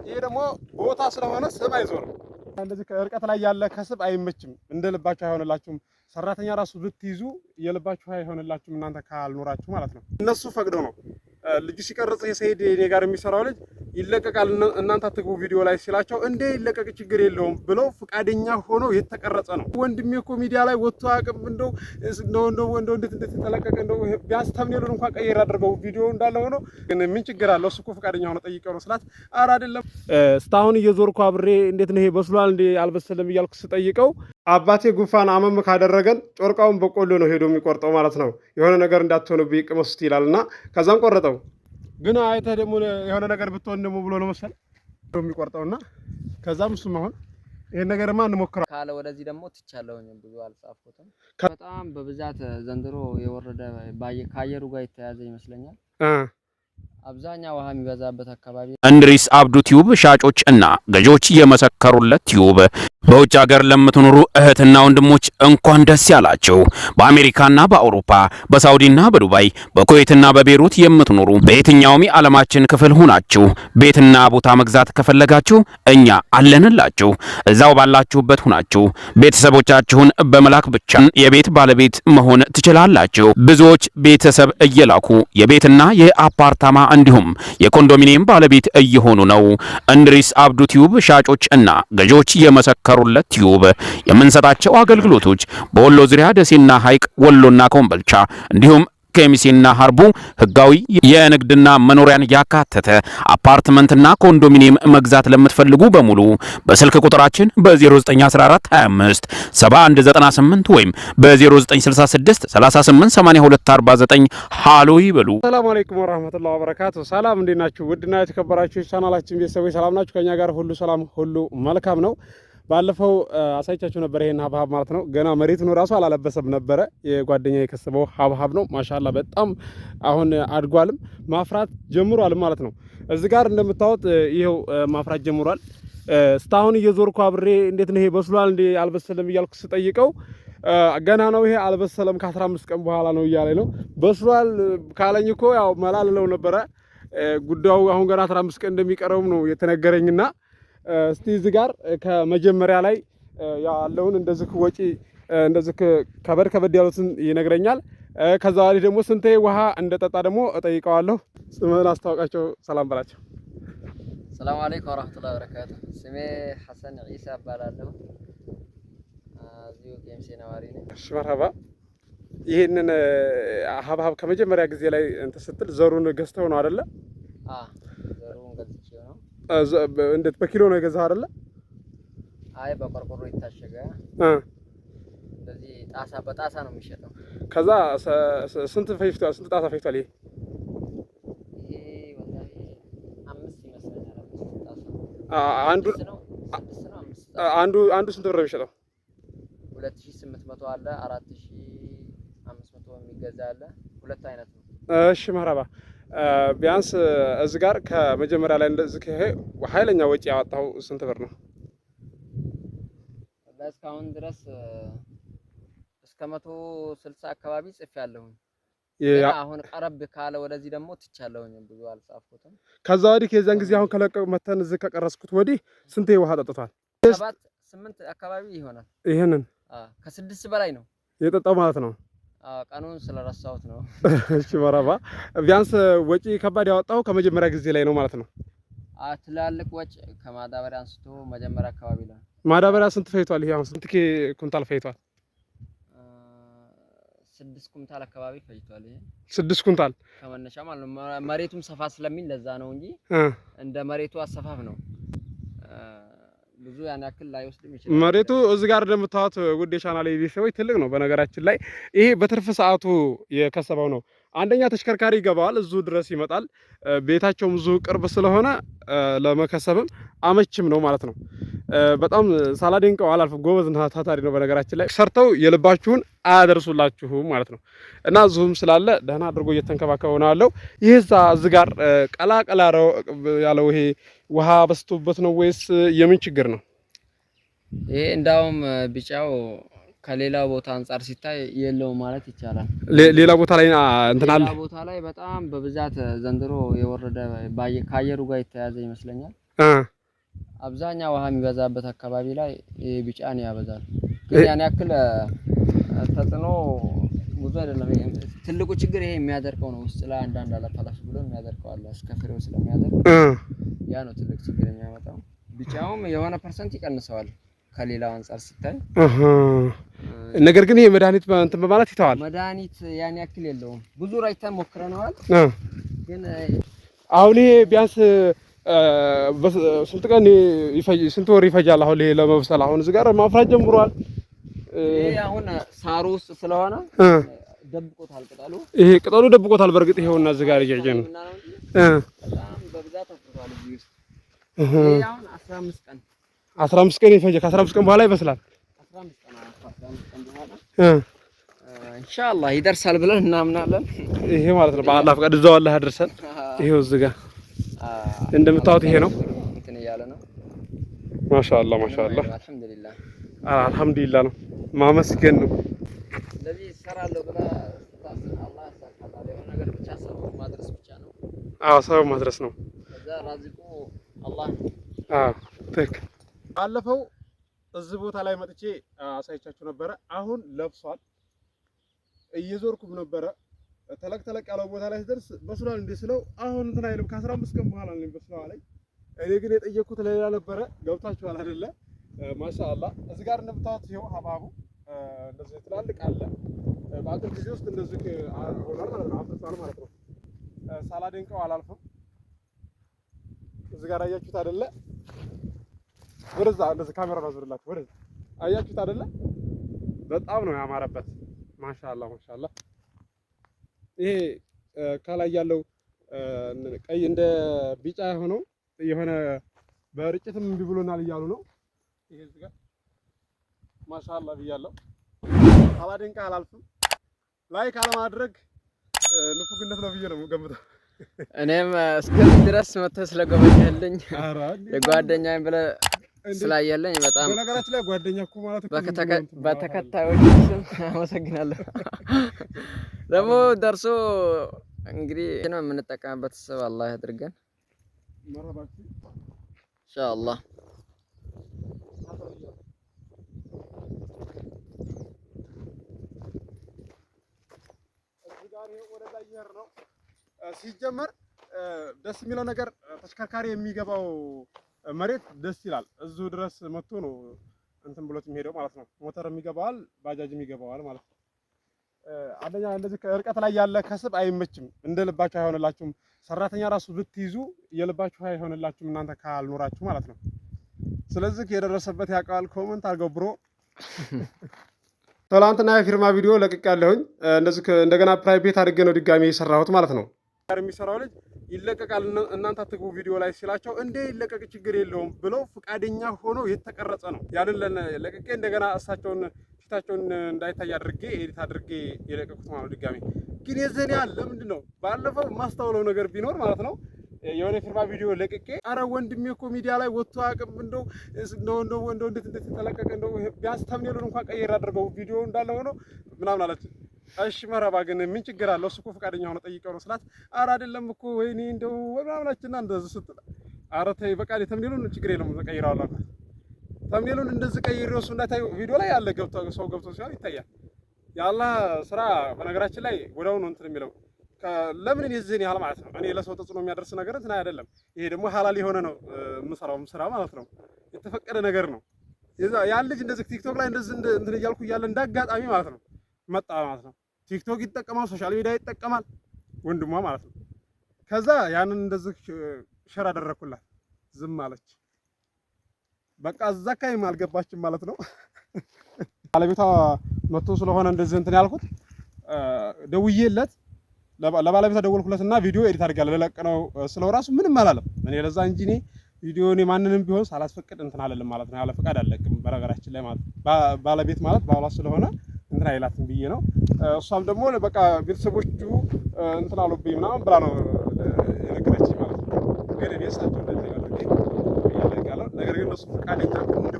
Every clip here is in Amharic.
ይሄ ደግሞ ቦታ ስለሆነ ስብ አይዞርም። እንደዚህ ከርቀት ላይ ያለ ከስብ አይመችም። እንደልባችሁ አይሆንላችሁም። ሰራተኛ ራሱ ብትይዙ የልባችሁ አይሆንላችሁም እናንተ ካልኖራችሁ ማለት ነው። እነሱ ፈቅደው ነው ልጅ ሲቀርጽ የሰይድ እኔ ጋር የሚሰራው ልጅ ይለቀቃል እናንተ አትግቡ ቪዲዮ ላይ ሲላቸው እንዴ ይለቀቅ ችግር የለውም ብለው ፍቃደኛ ሆነው የተቀረጸ ነው። ወንድሜ እኮ ሚዲያ ላይ ወጥቶ አቅም እንደው እንዴት ተለቀቀ እንደው ቢያንስ ተምኔሉን እንኳን ቀይር አድርገው ቪዲዮ እንዳለ ሆኖ ግን ምን ችግር አለው? እሱ እኮ ፍቃደኛ ሆኖ ጠይቀው ነው ስላት ኧረ አይደለም እስካሁን እየዞርኩ አብሬ እንዴት ነው ይሄ በስሏል እንዴ አልበሰለም እያልኩ ስጠይቀው አባቴ ጉንፋን አመም ካደረገን ጮርቃውን በቆሎ ነው ሄዶ የሚቆርጠው ማለት ነው። የሆነ ነገር እንዳትሆንብኝ ቅመሱት ይላልና ከዛም ቆረጠው። ግን አይተህ ደግሞ የሆነ ነገር ብትሆን ደግሞ ብሎ ነው መሰል የሚቆርጠውና ከዛም እሱም አሁን ይሄን ነገርማ እንሞክረው ካለ ወደዚህ ደግሞ ትቻለውኝ ብዙ አልጻፍኩትም። በጣም በብዛት ዘንድሮ የወረደ ከአየሩ ጋር የተያዘ ይመስለኛል። አብዛኛው ውሃ የሚበዛበት አካባቢ እንድሪስ አብዱ ቲዩብ ሻጮች እና ገዢዎች የመሰከሩለት ቲዩብ በውጭ ሀገር ለምትኖሩ እህትና ወንድሞች እንኳን ደስ ያላችሁ። በአሜሪካና በአውሮፓ በሳውዲና በዱባይ በኩዌትና በቤሩት የምትኖሩ በየትኛውም የዓለማችን ክፍል ሆናችሁ ቤትና ቦታ መግዛት ከፈለጋችሁ እኛ አለንላችሁ። እዛው ባላችሁበት ሆናችሁ ቤተሰቦቻችሁን በመላክ ብቻ የቤት ባለቤት መሆን ትችላላችሁ። ብዙዎች ቤተሰብ እየላኩ የቤትና የአፓርታማ እንዲሁም የኮንዶሚኒየም ባለቤት እየሆኑ ነው። እንድሪስ አብዱ ቲዩብ ሻጮች እና ገዢዎች የመሰከሩለት ቲዩብ የምንሰጣቸው አገልግሎቶች በወሎ ዙሪያ ደሴና ሐይቅ፣ ወሎና ኮምቦልቻ እንዲሁም ከሚሴና ሀርቡ ህጋዊ የንግድና መኖሪያን ያካተተ አፓርትመንትና ኮንዶሚኒየም መግዛት ለምትፈልጉ በሙሉ በስልክ ቁጥራችን በ0914 25 7198 ወይም በ0966 388249 ሃሎ ይበሉ። ሰላም አለይኩም ወራህመቱላሂ ወበረካቱ። ሰላም እንዴት ናችሁ? ውድና የተከበራችሁ ቻናላችን ቤተሰቦች ሰላም ናችሁ? ከኛ ጋር ሁሉ ሰላም ሁሉ መልካም ነው። ባለፈው አሳይቻችሁ ነበር ይሄን ሀብሀብ ማለት ነው። ገና መሬቱን ራሱ አላለበሰም ነበር። የጓደኛ የከሰበው ሀብሀብ ነው። ማሻአላ በጣም አሁን አድጓልም ማፍራት ጀምሯል ማለት ነው። እዚህ ጋር እንደምታዩት ይሄው ማፍራት ጀምሯል። እስካሁን እየዞርኩ አብሬ እንዴት ነው ይሄ በስሏል እንዴ አልበሰለም እያልኩ ስጠይቀው ገና ነው ይሄ አልበሰለም ከ15 ቀን በኋላ ነው እያለኝ ነው። በስሏል ካለኝ እኮ ያው መላልለው ነበር። ጉዳዩ አሁን ገና 15 ቀን እንደሚቀረው ነው የተነገረኝና እስቲ እዚህ ጋር ከመጀመሪያ ላይ ያለውን እንደዚህ ወጪ እንደዚህ ከበድ ያሉትን ይነግረኛል። ከዛ ወዲህ ደግሞ ስንቴ ውሃ እንደጠጣ ደግሞ እጠይቀዋለሁ። ስምህን አስተዋውቃቸው፣ ሰላም በላቸው። ሰላም አለይኩም ወራህመቱላሂ ወበረካቱ። ስሜ ሐሰን ኢሳ እባላለሁ። እዚሁ ኬሚሴ ነዋሪ ነኝ። እሺ መርሀባ። ይሄንን ሀብሀብ ከመጀመሪያ ጊዜ ላይ እንትን ስትል ዘሩን ገዝተው ነው አይደለ? ዘሩን ገዝቼ ነው። እንዴት በኪሎ ነው የገዛህ አይደለ? አይ በቆርቆሮ የታሸገ እንደዚህ በጣሳ ነው የሚሸጠው። ከዛ ስንት ፈጅቷል? ስንት ጣሳ ፈጅቷል? ይሄ ወላሂ 5 ይመስለኛል። 5 ጣሳ አንዱ ስንት ብር ነው የሚሸጠው? 2800 አለ፣ 4500 የሚገዛ አለ። ሁለት አይነት ነው። እሺ መርሀባ። ቢያንስ እዚህ ጋር ከመጀመሪያ ላይ እንደዚህ ኃይለኛ ወጪ ያወጣው ስንት ብር ነው? እስካሁን ድረስ እስከ 160 አካባቢ ጽፌያለሁ። አሁን ቀረብ ካለ ወደዚህ ደግሞ ትቻለሁኝ ብዙ አልጻፍኩትም። ከዛ ወዲህ ከዛን ጊዜ አሁን ከለቀቁ መተን እዚህ ከቀረስኩት ወዲህ ስንት ውሃ ጠጥቷል? 7-8 አካባቢ ይሆናል። ይሄንን ከ6 በላይ ነው የጠጣው ማለት ነው። ቀኑን ስለረሳሁት ነው። እሺ መርሀባ። ቢያንስ ወጪ ከባድ ያወጣው ከመጀመሪያ ጊዜ ላይ ነው ማለት ነው። ትላልቅ ወጪ ከማዳበሪያ አንስቶ መጀመሪያ አካባቢ ላይ ማዳበሪያ ስንት ፈይቷል? ይሄ አሁን ስንት ኩንታል ፈይቷል? 6 ኩንታል አካባቢ ፈይቷል። ይሄ 6 ኩንታል ከመነሻ ማለት ነው። መሬቱም ሰፋ ስለሚል ለዛ ነው እንጂ እንደ መሬቱ አሰፋፍ ነው። ብዙ ያን ያክል ላይ ወስድም ይችላል። መሬቱ እዚህ ጋር እንደምታዩት ውድ የቻናሌ ቤተሰቦች ትልቅ ነው። በነገራችን ላይ ይሄ በትርፍ ሰዓቱ የከሰበው ነው። አንደኛ ተሽከርካሪ ይገባዋል፣ እዙ ድረስ ይመጣል። ቤታቸውም እዙ ቅርብ ስለሆነ ለመከሰብም አመችም ነው ማለት ነው። በጣም ሳላደንቀው አላልፍም። ጎበዝና ታታሪ ነው። በነገራችን ላይ ሰርተው የልባችሁን አያደርሱላችሁም ማለት ነው። እና እዙም ስላለ ደህና አድርጎ እየተንከባከበው ነው ያለው። ይሄዛ እዚህ ጋር ቀላቀላ ያለው ይሄ ውሃ በስቶበት ነው ወይስ የምን ችግር ነው? ይሄ እንዳውም ቢጫው ከሌላው ቦታ አንፃር ሲታይ የለው ማለት ይቻላል። ሌላ ቦታ ላይ እንትን አለ። ሌላ ቦታ ላይ በጣም በብዛት ዘንድሮ የወረደ ከአየሩ ጋር የተያዘ ይመስለኛል። አብዛኛው ውሃ የሚበዛበት አካባቢ ላይ ቢጫን ያበዛል። ግን ያን ያክል ተጽዕኖ ብዙ አይደለም። ትልቁ ችግር ይሄ የሚያደርቀው ነው። ውስጥ ላይ አንዳንድ አላፋላሽ ብሎ የሚያደርቀው አለ እስከ ፍሬው ስለሚያደርቅ ያ ነው ትልቅ ችግር የሚያመጣው። ቢጫውም የሆነ ፐርሰንት ይቀንሰዋል ከሌላው አንፃር ሲታይ። ነገር ግን ይሄ መድኃኒት እንትን በማለት ይተዋል። መድኃኒት ያን ያክል የለውም። ብዙ ራይተን ሞክረናል። ግን አሁን ይሄ ቢያንስ ስንት ቀን ስንት ወር ይፈጃል? አሁን ይሄ ለመብሰል አሁን እዚህ ጋር ማፍራት ጀምሯል። ይሄ አሁን ሳሩ ውስጥ ስለሆነ ደብቆታል ቅጠሉ። ይሄ ቅጠሉ ደብቆታል። በርግጥ ይሄውና እዚህ ጋር እያየ ነው። በጣም በብዛት አፍርቷል እዚህ ውስጥ። ይሄ አሁን 15 ቀን ይፈጃል። ከ15 ቀን በኋላ ይበስላል። 15 ቀን በኋላ ኢንሻአላህ ይደርሳል ብለን እናምናለን። ይሄ ማለት ነው በአላህ ፈቃድ እዛው አላህ ያደርሰን። ይሄው እዚህ ጋር እንደምታዩት ይሄ ነው እንትን እያለ ነው። ማሻአላህ አልሐምዱሊላህ ነው ማመስገን ነው። ስለዚህ እሰራለሁ ብላ አላህ ያሳካታል። የሆነ ነገር ብቻ ሰበብ ማድረስ ብቻ ነው። ሰበብ ማድረስ ነው። ከዛ ራዚቁ አላህ ትክክል። ባለፈው እዚህ ቦታ ላይ መጥቼ አሳይቻችሁ ነበረ። አሁን ለብሷል። እየዞርኩም ነበረ። ተለቅ ያለው ቦታ ላይ ሲደርስ በስሏል እንዴ ስለው አሁን እንትን አይልም ከ15 ቀን በኋላ ነው በስሏል አለኝ። እኔ ግን የጠየኩት ለሌላ ነበረ። ገብታችኋል አይደለ? ማሻአላህ እዚህ ጋር እንደምታዩት ይሄው ሀባቡ እንደዚህ ትላልቅ አለ። በአጭር ጊዜ ውስጥ እንደዚህ ሆኗል ማለት ነው። አፍርቷል ማለት ነው። ሳላደንቀው አላልፍም። እዚህ ጋር አያችሁት አይደለ? ወደዛ እንደዚህ ካሜራ አዙርላችሁ ወደዛ አያችሁት አይደለ? በጣም ነው ያማረበት። ማሻአላህ ይሄ ከላይ ያለው ቀይ እንደ ቢጫ የሆነው የሆነ በርጭትም እምቢ ብሎናል እያሉ ነው። ይሄ እዚህ ጋር ማሻአላህ ብያለሁ። አላደንቃ አላልፍም። ላይክ አለማድረግ ንፉግነት ነው ብዬ ነው የምገምተው። እኔም እስከዚህ ድረስ መተህ ስለጎበኘህልኝ የጓደኛዬን ብለህ ስላየለኝ በጣም በነገራችን ላይ ጓደኛ እኮ ማለት በተከታዮች ስም አመሰግናለሁ። ደግሞ ደርሶ እንግዲህ ነው የምንጠቀምበት ሰብ አላህ ያድርገን ኢንሻአላህ። ሲጀመር ደስ የሚለው ነገር ተሽከርካሪ የሚገባው መሬት ደስ ይላል። እዚሁ ድረስ መጥቶ ነው እንትን ብሎት የሚሄደው ማለት ነው። ሞተርም ይገባዋል፣ ባጃጅም ይገባዋል ማለት ነው። አንደኛ እንደዚህ ከርቀት ላይ ያለ ከስብ አይመችም፣ እንደ ልባችሁ አይሆንላችሁም። ሰራተኛ ራሱ ብትይዙ የልባችሁ አይሆንላችሁም እናንተ ካልኖራችሁ ማለት ነው። ስለዚህ የደረሰበት ያውቃል። ኮመንት አድርገው ብሮ። ትናንትና የፊርማ ቪዲዮ ለቅቄያለሁኝ። እንደዚህ እንደገና ፕራይቬት አድርጌ ነው ድጋሚ የሰራሁት ማለት ነው። የሚሰራው ልጅ ይለቀቃል እናንተ አትግቡ ቪዲዮ ላይ ሲላቸው እንዴ ይለቀቅ ችግር የለውም ብለው ፍቃደኛ ሆኖ የተቀረጸ ነው። ያንን ለቅቄ እንደገና እሳቸውን ፊታቸውን እንዳይታይ አድርጌ ኤዲት አድርጌ የለቀቁት ማለት ድጋሚ። ግን የዘን ያህል ለምንድን ነው ባለፈው ማስተውለው ነገር ቢኖር ማለት ነው የሆነ ፊርማ ቪዲዮ ለቅቄ አረ ወንድሜ እኮ ሚዲያ ላይ ወጥቶ አቅም እንደው እንዴት ተለቀቀ እንደው ቢያንስ ተምኔሉን እንኳን ቀይር አድርገው ቪዲዮ እንዳለ ሆኖ ምናምን አለች። እሺ መረባ ግን ምን ችግር አለው? እሱ እኮ ፈቃደኛ ሆነ ጠይቀው ነው ስላት፣ አረ አይደለም እኮ ወይኔ እንደው ምናምናችንና እንደዚህ ስትል፣ አረ ተይ በቃ ተምኔሉን ችግር የለውም ቀይራለሁ አልኳት። ተምኔሉን እንደዚህ ቀይሬው እሱ እንዳታይ ቪዲዮ ላይ ያለ ሰው ገብቶ ሲሆን ይታያል። የአላህ ስራ በነገራችን ላይ ወዲያው ነው እንትን የሚለው ለምን የዚህን ያህል ማለት ነው። እኔ ለሰው ተጽዕኖ የሚያደርስ ነገር እንትን አይደለም። ይሄ ደግሞ ሐላል የሆነ ነው የምሰራው ስራ ማለት ነው። የተፈቀደ ነገር ነው። ያን ልጅ እንደዚህ ቲክቶክ ላይ እንደዚህ እንትን እያልኩ እያለ እንዳጋጣሚ ማለት ነው መጣ ማለት ነው። ቲክቶክ ይጠቀማል፣ ሶሻል ሚዲያ ይጠቀማል ወንድሟ ማለት ነው። ከዛ ያንን እንደዚህ ሸር አደረኩላት፣ ዝም አለች። በቃ እዛ አካባቢም አልገባችም ማለት ነው። ባለቤቷ መጥቶ ስለሆነ እንደዚህ እንትን ያልኩት ደውዬለት ለባለቤቷ ደወልኩለትና ቪዲዮ ኤዲት አድርጋለሁ ለለቅ ነው ስለው ራሱ ምንም አላለም። እኔ ለዛ እንጂ እኔ ቪዲዮ እኔ ማንንም ቢሆን ሳላስፈቅድ እንትን አለልም ማለት ነው። ያለ ፈቃድ አለቅም በነገራችን ላይ ማለት ባለቤት ማለት ባሏ ስለሆነ እንትን አይላትም ብዬ ነው። እሷም ደግሞ በቃ ቤተሰቦቹ እንትን አሉብኝ ምናምን ብላ ነው የነገረችኝ ማለት ነው። ግን እኔ እሳቸው እንደዚህ ያደርጋለሁ ነገር ግን እሱ ፈቃደኛ እንደሆነ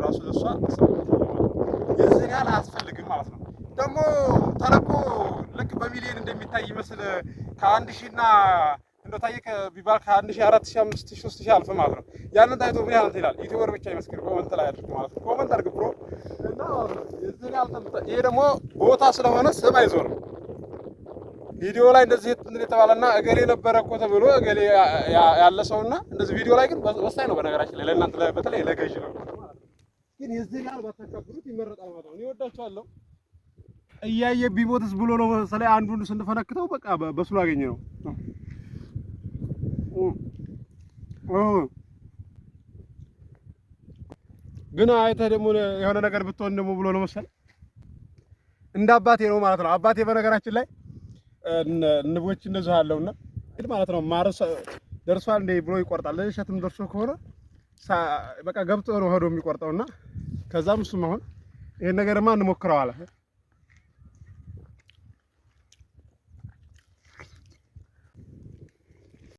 ራሱ ለሷ የዚህን ያህል አያስፈልግም ማለት ነው። ደግሞ ተለቆ ልክ በሚሊዮን እንደሚታይ ይመስል ከ1000 እና እንደው ታየ ቢባል ከ1000፣ 4000፣ 5000፣ 3000 አልፍ ማለት ነው። ያንን ታይቶ ምን ያህል ይላል ዩቲዩበር ብቻ ይመስክር ኮመንት ላይ አድርግ ማለት ነው። ኮመንት አድርግ ብሮ እና እዚህ ጋር ይሄ ደግሞ ቦታ ስለሆነ ስም አይዞርም። ቪዲዮ ላይ እንደዚህ የተባለና እገሌ ነበረ እኮ ተብሎ እገሌ ያለ ሰውና እንደዚህ ቪዲዮ ላይ ግን ወሳኝ ነው። በነገራችን ላይ ለእናንተ በተለይ ለገዥ ነው ማለት ነው። ግን የዚህ ጋር ባታከብሩት ይመረጣል ማለት ነው። እኔ ወዳቸዋለሁ። እያየ ቢሞትስ ብሎ ነው መሰለኝ አንዱን ስንፈነክተው በቃ በስሎ አገኘ ነው። ግን አይተህ ደግሞ የሆነ ነገር ብትሆን ደግሞ ብሎ ነው መሰለኝ እንደ አባቴ ነው ማለት ነው። አባቴ በነገራችን ላይ ንቦች እንደዚህ አለውና ማለት ነው ማረስ ደርሷል እንደ ብሎ ይቆርጣል። እሸትም ደርሶ ከሆነ በቃ ገብቶ ነው ሄዶ የሚቆርጠውና ከዛም እሱም አሁን ይሄን ነገርማ እንሞክረው አለ።